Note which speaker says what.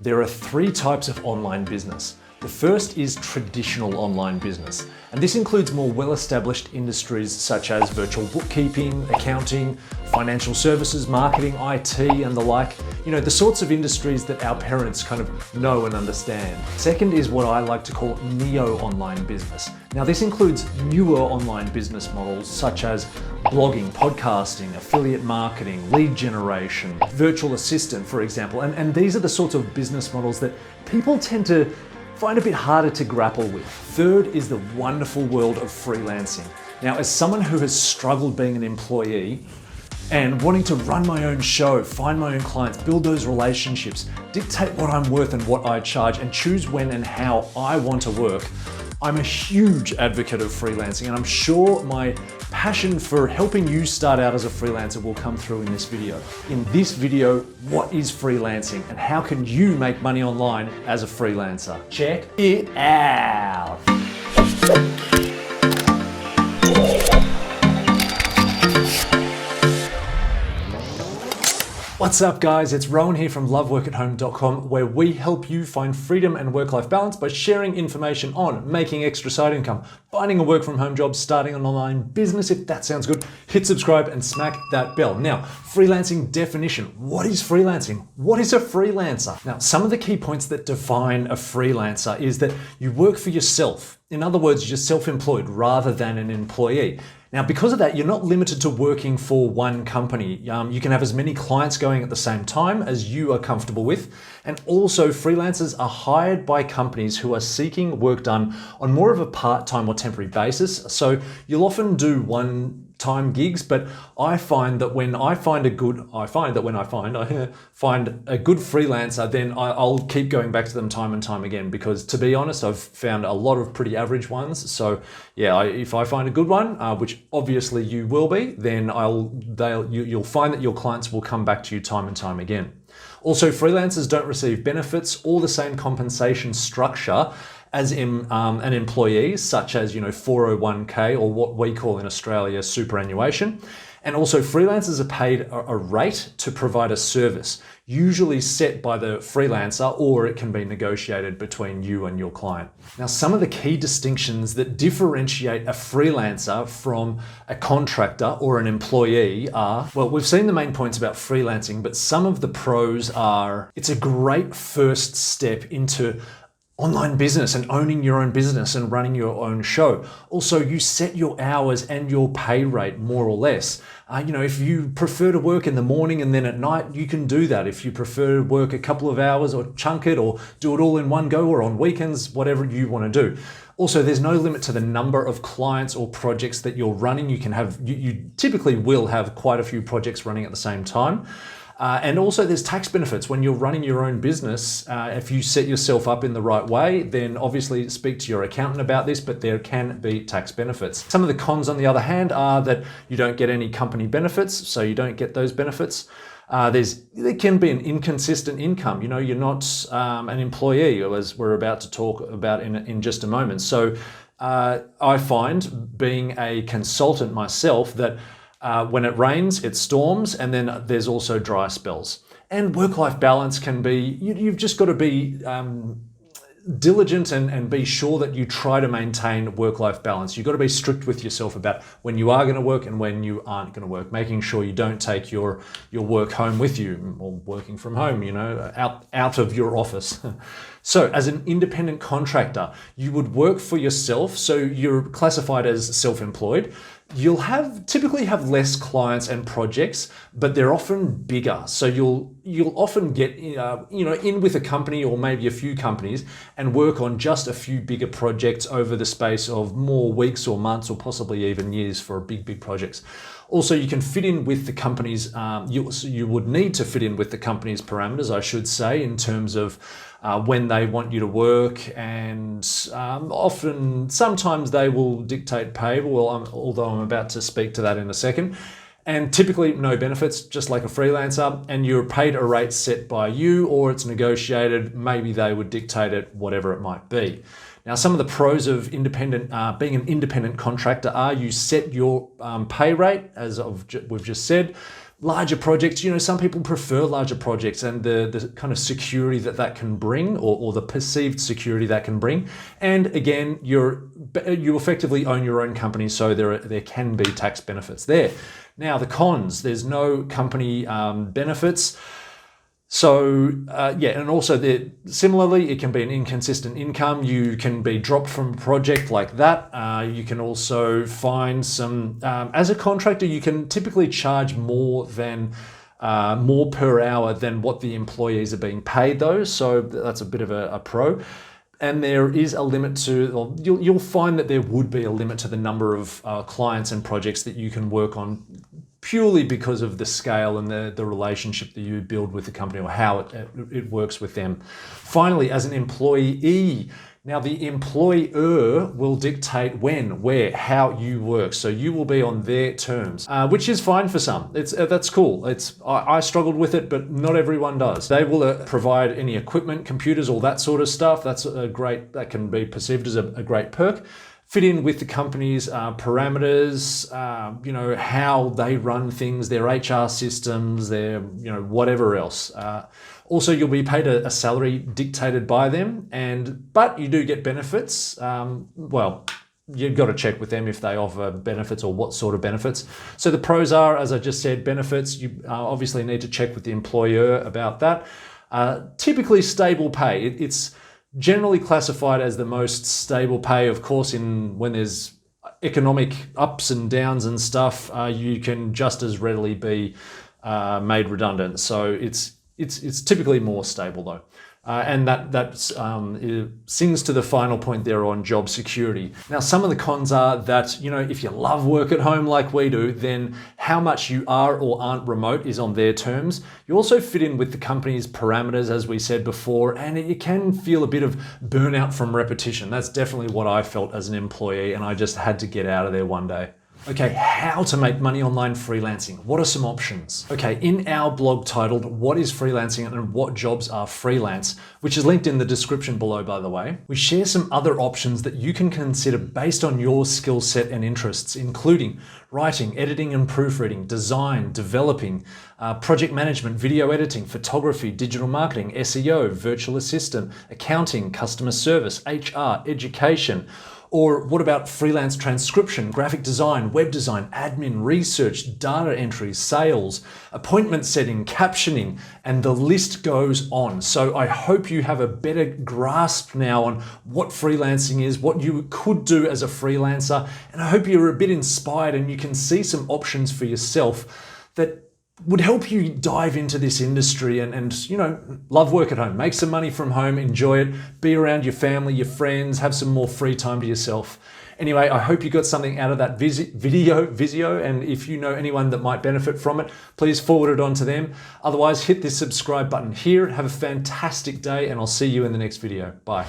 Speaker 1: There are three types of online business. The first is traditional online business, and this includes more well-established industries such as virtual bookkeeping, accounting, financial services, marketing, IT, and the like. You know, the sorts of industries that our parents kind of know and understand. Second is what I like to call neo-online business. Now, this includes newer online business models such as blogging, podcasting, affiliate marketing, lead generation, virtual assistant, for example. And these are the sorts of business models that people tend to find a bit harder to grapple with. Third is the wonderful world of freelancing. Now, as someone who has struggled being an employee and wanting to run my own show, find my own clients, build those relationships, dictate what I'm worth and what I charge, and choose when and how I want to work, I'm a huge advocate of freelancing, and I'm sure my passion for helping you start out as a freelancer will come through in this video. In this video, what is freelancing and how can you make money online as a freelancer? Check it out. What's up guys, it's Rowan here from loveworkathome.com, where we help you find freedom and work-life balance by sharing information on making extra side income, finding a work from home job, starting an online business. If that sounds good, hit subscribe and smack that bell. Now, freelancing definition. What is freelancing? What is a freelancer? Now, some of the key points that define a freelancer is that you work for yourself. In other words, you're self-employed rather than an employee. Now, because of that, you're not limited to working for one company. You can have as many clients going at the same time as you are comfortable with. And also, freelancers are hired by companies who are seeking work done on more of a part-time or temporary basis. So you'll often do one-time gigs, but I find that when I find a good freelancer, then I'll keep going back to them time and time again, because to be honest, I've found a lot of pretty average ones. So yeah, if I find a good one, which obviously you will be, then you'll find that your clients will come back to you time and time again. Also, freelancers don't receive benefits or the same compensation structure as an employee, such as 401k, or what we call in Australia superannuation. And also, freelancers are paid a rate to provide a service, usually set by the freelancer, or it can be negotiated between you and your client. Now, some of the key distinctions that differentiate a freelancer from a contractor or an employee are, well, we've seen the main points about freelancing, but some of the pros are, it's a great first step into online business and owning your own business and running your own show. Also, you set your hours and your pay rate more or less. If you prefer to work in the morning and then at night, you can do that. If you prefer to work a couple of hours or chunk it or do it all in one go or on weekends, whatever you want to do. Also, there's no limit to the number of clients or projects that you're running. You typically will have quite a few projects running at the same time. And also there's tax benefits when you're running your own business. If you set yourself up in the right way, then obviously speak to your accountant about this, but there can be tax benefits. Some of the cons, on the other hand, are that you don't get any company benefits, so you don't get those benefits. There can be an inconsistent income. You're not an employee, as we're about to talk about in just a moment. So I find, being a consultant myself, that when it rains, it storms, and then there's also dry spells. And work-life balance can be, you've just got to be diligent and be sure that you try to maintain work-life balance. You've got to be strict with yourself about when you are going to work and when you aren't going to work, making sure you don't take your work home with you, or working from home, out of your office. So as an independent contractor, you would work for yourself, so you're classified as self-employed. You'll typically have less clients and projects, but they're often bigger. So you'll often get in with a company or maybe a few companies and work on just a few bigger projects over the space of more weeks or months, or possibly even years for big projects. Also, you can fit in with the company's, you would need to fit in with the company's parameters, I should say, in terms of when they want you to work, and sometimes they will dictate pay, although I'm about to speak to that in a second. And typically no benefits, just like a freelancer, and you're paid a rate set by you, or it's negotiated. Maybe they would dictate it, whatever it might be. Now, some of the pros of being an independent contractor are, you set your pay rate, as we've just said. Larger projects, some people prefer larger projects and the kind of security that can bring, or the perceived security that can bring. And again, you effectively own your own company, so there can be tax benefits there. Now, the cons, there's no company benefits. So and also similarly, it can be an inconsistent income. You can be dropped from a project like that. You can also find some, as a contractor, you can typically charge more per hour than what the employees are being paid though. So that's a bit of a pro. And there is a limit to, you'll find that there would be a limit to the number of clients and projects that you can work on, purely because of the scale and the relationship that you build with the company, or how it works with them. Finally, as an employee, now the employer will dictate when, where, how you work. So you will be on their terms, which is fine for some. That's cool. I struggled with it, but not everyone does. They will provide any equipment, computers, all that sort of stuff. That can be perceived as a great perk. Fit in with the company's parameters, how they run things, their HR systems, their, whatever else. Also, you'll be paid a salary dictated by them, but you do get benefits. You've got to check with them if they offer benefits or what sort of benefits. So the pros are, as I just said, benefits. You obviously need to check with the employer about that. Typically stable pay. It's generally classified as the most stable pay. Of course, when there's economic ups and downs and stuff, you can just as readily be made redundant. So it's typically more stable though. And that sings to the final point there on job security. Now, some of the cons are that, if you love work at home like we do, then how much you are or aren't remote is on their terms. You also fit in with the company's parameters, as we said before, and it can feel a bit of burnout from repetition. That's definitely what I felt as an employee, and I just had to get out of there one day. Okay, how to make money online freelancing. What are some options? Okay, in our blog titled, What is Freelancing and What Jobs Are Freelance, which is linked in the description below, by the way, we share some other options that you can consider based on your skill set and interests, including writing, editing and proofreading, design, developing, project management, video editing, photography, digital marketing, SEO, virtual assistant, accounting, customer service, HR, education. Or what about freelance transcription, graphic design, web design, admin, research, data entry, sales, appointment setting, captioning, and the list goes on. So I hope you have a better grasp now on what freelancing is, what you could do as a freelancer, and I hope you're a bit inspired and you can see some options for yourself that would help you dive into this industry and love work at home, make some money from home, enjoy it, be around your family, your friends, have some more free time to yourself. Anyway, I hope you got something out of that video, and if you know anyone that might benefit from it, please forward it on to them. Otherwise, hit this subscribe button here. Have a fantastic day, and I'll see you in the next video. Bye.